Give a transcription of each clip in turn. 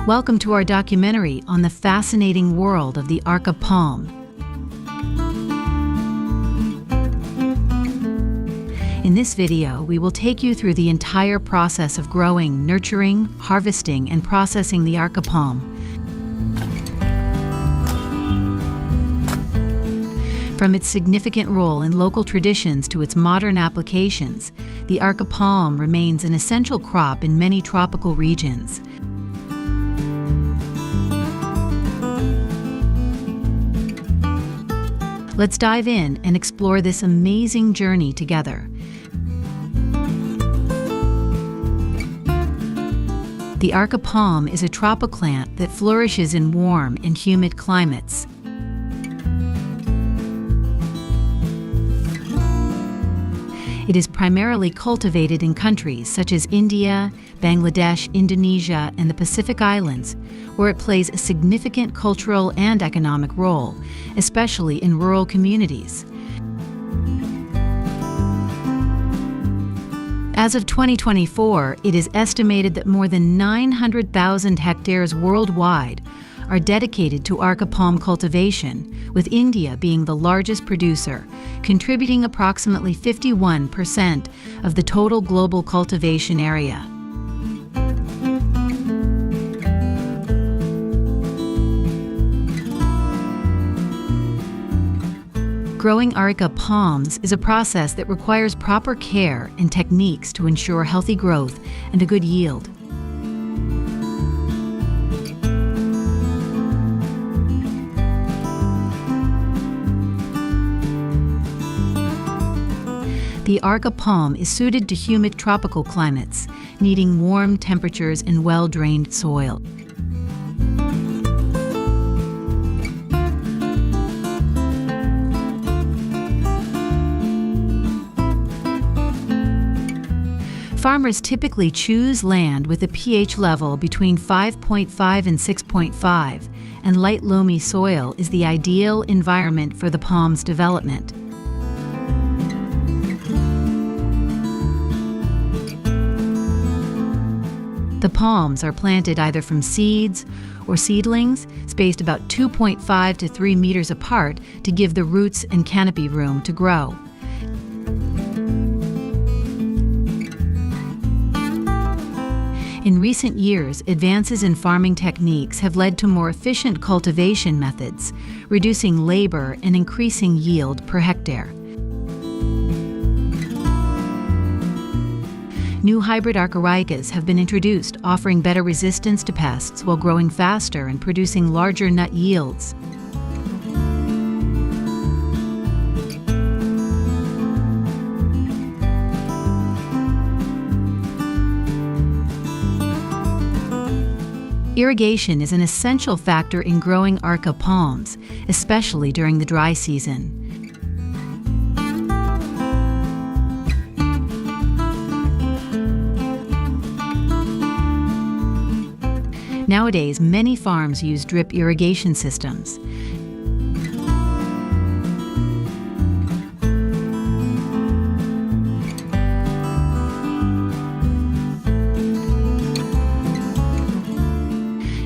Welcome to our documentary on the fascinating world of the Areca palm. In this video, we will take you through the entire process of growing, nurturing, harvesting, and processing the Areca palm. From its significant role in local traditions to its modern applications, the Areca palm remains an essential crop in many tropical regions. Let's dive in and explore this amazing journey together. The Areca palm is a tropical plant that flourishes in warm and humid climates. It is primarily cultivated in countries such as India, Bangladesh, Indonesia, and the Pacific Islands, where it plays a significant cultural and economic role, especially in rural communities. As of 2024, it is estimated that more than 900,000 hectares worldwide are dedicated to Areca palm cultivation, with India being the largest producer, contributing approximately 51% of the total global cultivation area. Growing Areca palms is a process that requires proper care and techniques to ensure healthy growth and a good yield. The Areca palm is suited to humid tropical climates, needing warm temperatures and well-drained soil. Farmers typically choose land with a pH level between 5.5 and 6.5, and light loamy soil is the ideal environment for the palm's development. The palms are planted either from seeds or seedlings, spaced about 2.5 to 3 meters apart to give the roots and canopy room to grow. In recent years, advances in farming techniques have led to more efficient cultivation methods, reducing labor and increasing yield per hectare. New hybrid Arecas have been introduced, offering better resistance to pests while growing faster and producing larger nut yields. Irrigation is an essential factor in growing Areca palms, especially during the dry season. Nowadays, many farms use drip irrigation systems.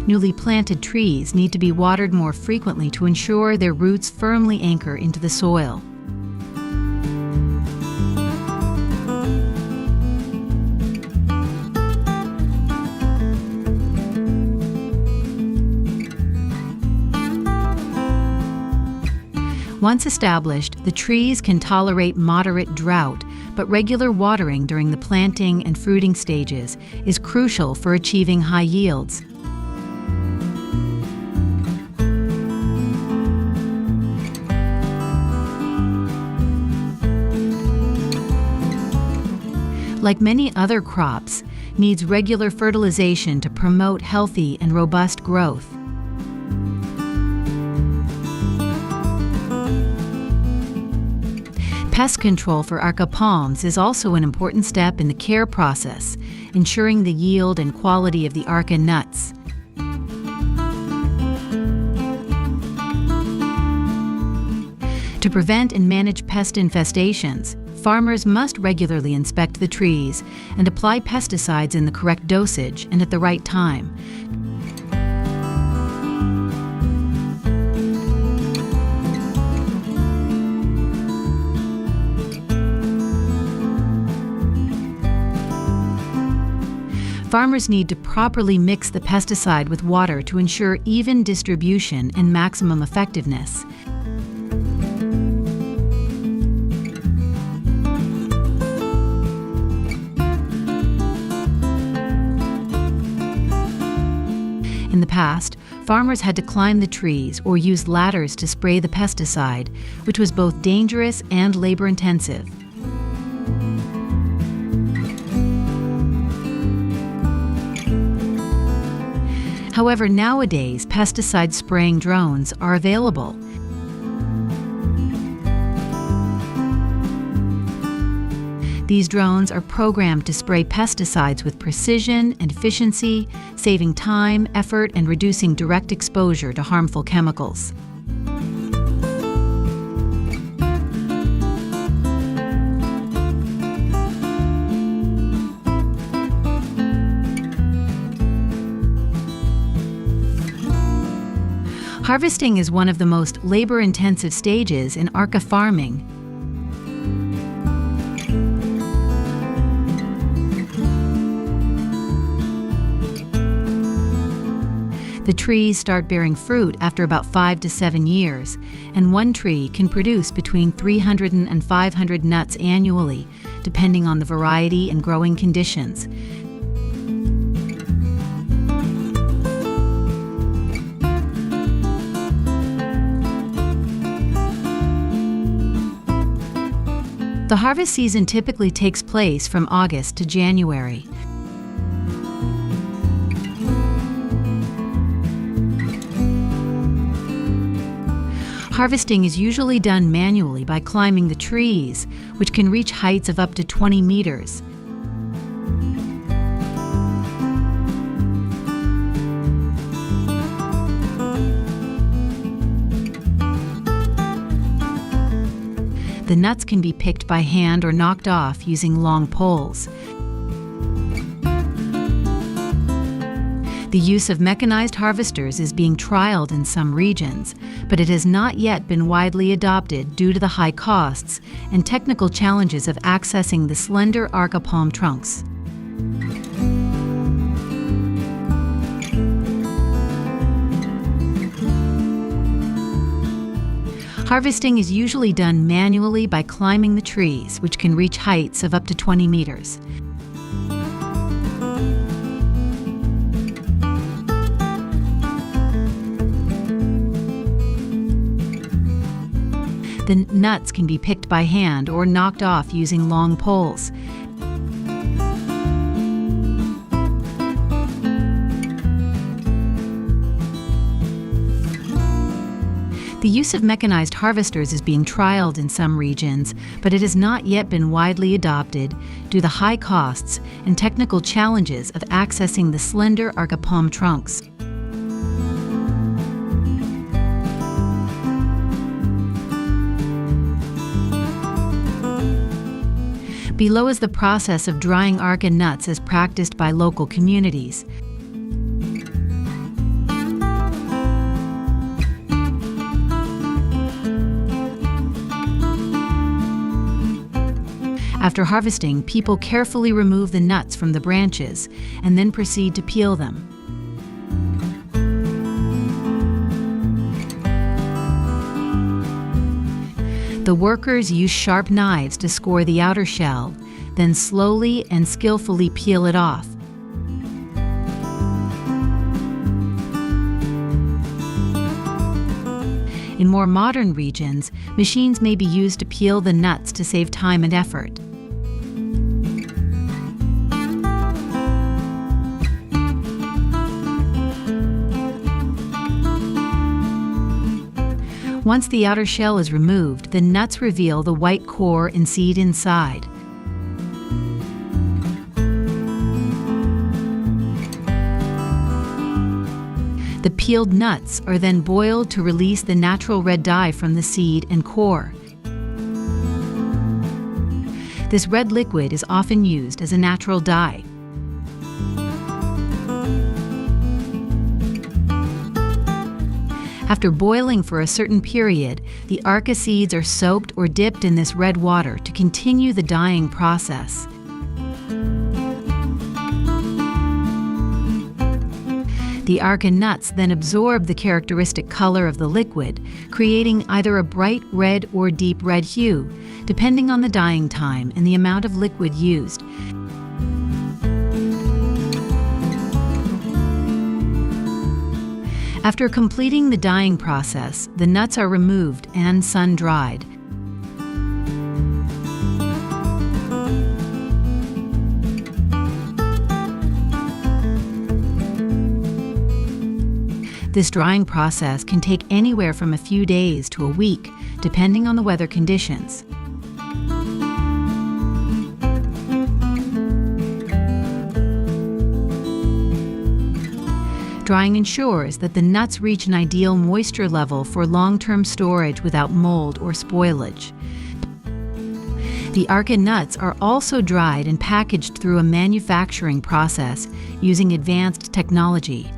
Newly planted trees need to be watered more frequently to ensure their roots firmly anchor into the soil. Once established, the trees can tolerate moderate drought, but regular watering during the planting and fruiting stages is crucial for achieving high yields. Like many other crops, needs regular fertilization to promote healthy and robust growth. Pest control for Areca palms is also an important step in the care process, ensuring the yield and quality of the Areca nuts. To prevent and manage pest infestations, farmers must regularly inspect the trees and apply pesticides in the correct dosage and at the right time. Farmers need to properly mix the pesticide with water to ensure even distribution and maximum effectiveness. In the past, farmers had to climb the trees or use ladders to spray the pesticide, which was both dangerous and labor-intensive. However, nowadays, pesticide spraying drones are available. These drones are programmed to spray pesticides with precision and efficiency, saving time, effort, and reducing direct exposure to harmful chemicals. Harvesting is one of the most labor-intensive stages in Areca farming. The trees start bearing fruit after about 5 to 7 years, and one tree can produce between 300 and 500 nuts annually, depending on the variety and growing conditions. The harvest season typically takes place from August to January. Harvesting is usually done manually by climbing the trees, which can reach heights of up to 20 meters. The nuts can be picked by hand or knocked off using long poles. The use of mechanized harvesters is being trialed in some regions, but it has not yet been widely adopted due to the high costs and technical challenges of accessing the slender Areca palm trunks. Harvesting is usually done manually by climbing the trees, which can reach heights of up to 20 meters. The nuts can be picked by hand or knocked off using long poles. The use of mechanized harvesters is being trialed in some regions, but it has not yet been widely adopted due to the high costs and technical challenges of accessing the slender Areca palm trunks. Below is the process of drying Areca nuts as practiced by local communities. After harvesting, people carefully remove the nuts from the branches and then proceed to peel them. The workers use sharp knives to score the outer shell, then slowly and skillfully peel it off. In more modern regions, machines may be used to peel the nuts to save time and effort. Once the outer shell is removed, the nuts reveal the white core and seed inside. The peeled nuts are then boiled to release the natural red dye from the seed and core. This red liquid is often used as a natural dye. After boiling for a certain period, the Areca seeds are soaked or dipped in this red water to continue the dyeing process. The Areca nuts then absorb the characteristic color of the liquid, creating either a bright red or deep red hue, depending on the dyeing time and the amount of liquid used. After completing the dyeing process, the nuts are removed and sun-dried. This drying process can take anywhere from a few days to a week, depending on the weather conditions. Drying ensures that the nuts reach an ideal moisture level for long-term storage without mold or spoilage. The Areca nuts are also dried and packaged through a manufacturing process using advanced technology.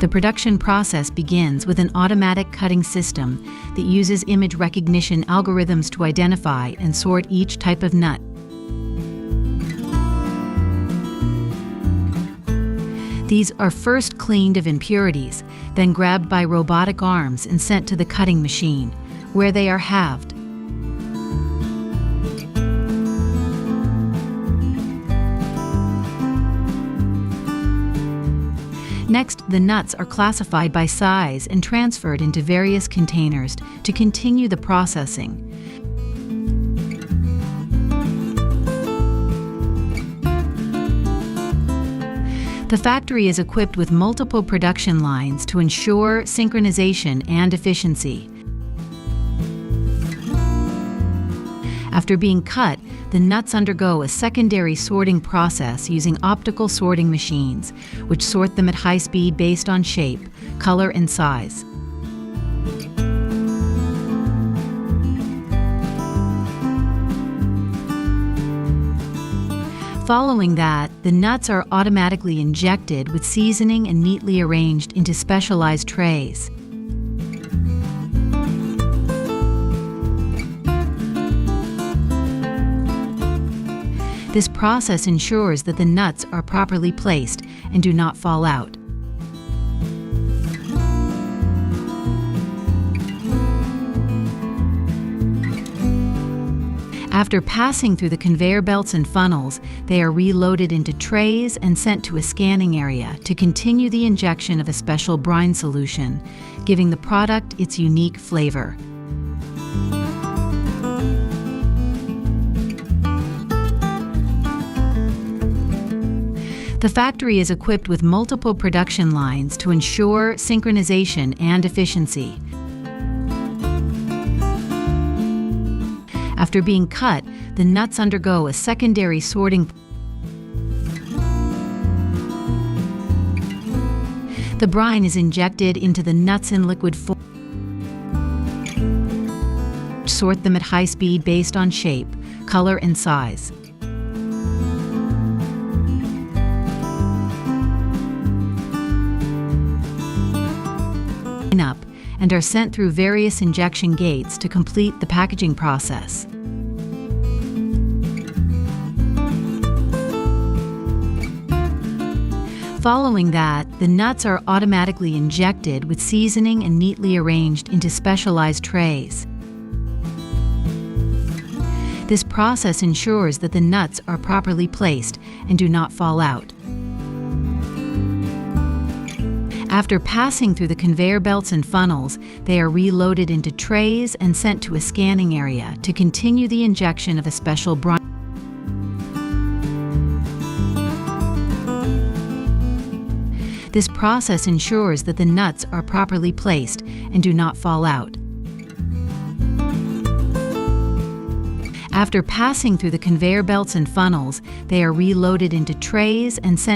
The production process begins with an automatic cutting system that uses image recognition algorithms to identify and sort each type of nut. These are first cleaned of impurities, then grabbed by robotic arms and sent to the cutting machine, where they are halved. Next, the nuts are classified by size and transferred into various containers to continue the processing. The factory is equipped with multiple production lines to ensure synchronization and efficiency. After being cut, the nuts undergo a secondary sorting process using optical sorting machines, which sort them at high speed based on shape, color, and size. Following that, the nuts are automatically injected with seasoning and neatly arranged into specialized trays. This process ensures that the nuts are properly placed and do not fall out. After passing through the conveyor belts and funnels, they are reloaded into trays and sent to a scanning area to continue the injection of a special brine solution, giving the product its unique flavor. The factory is equipped with multiple production lines to ensure synchronization and efficiency. After being cut, the nuts undergo a secondary sorting. The brine is injected into the nuts in liquid form. Sort them at high speed based on shape, color, and size. Up and are sent through various injection gates to complete the packaging process. Following that, the nuts are automatically injected with seasoning and neatly arranged into specialized trays. This process ensures that the nuts are properly placed and do not fall out. After passing through the conveyor belts and funnels, they are reloaded into trays and sent to a scanning area to continue the injection of a special brine. This process ensures that the nuts are properly placed and do not fall out. After passing through the conveyor belts and funnels, they are reloaded into trays and sent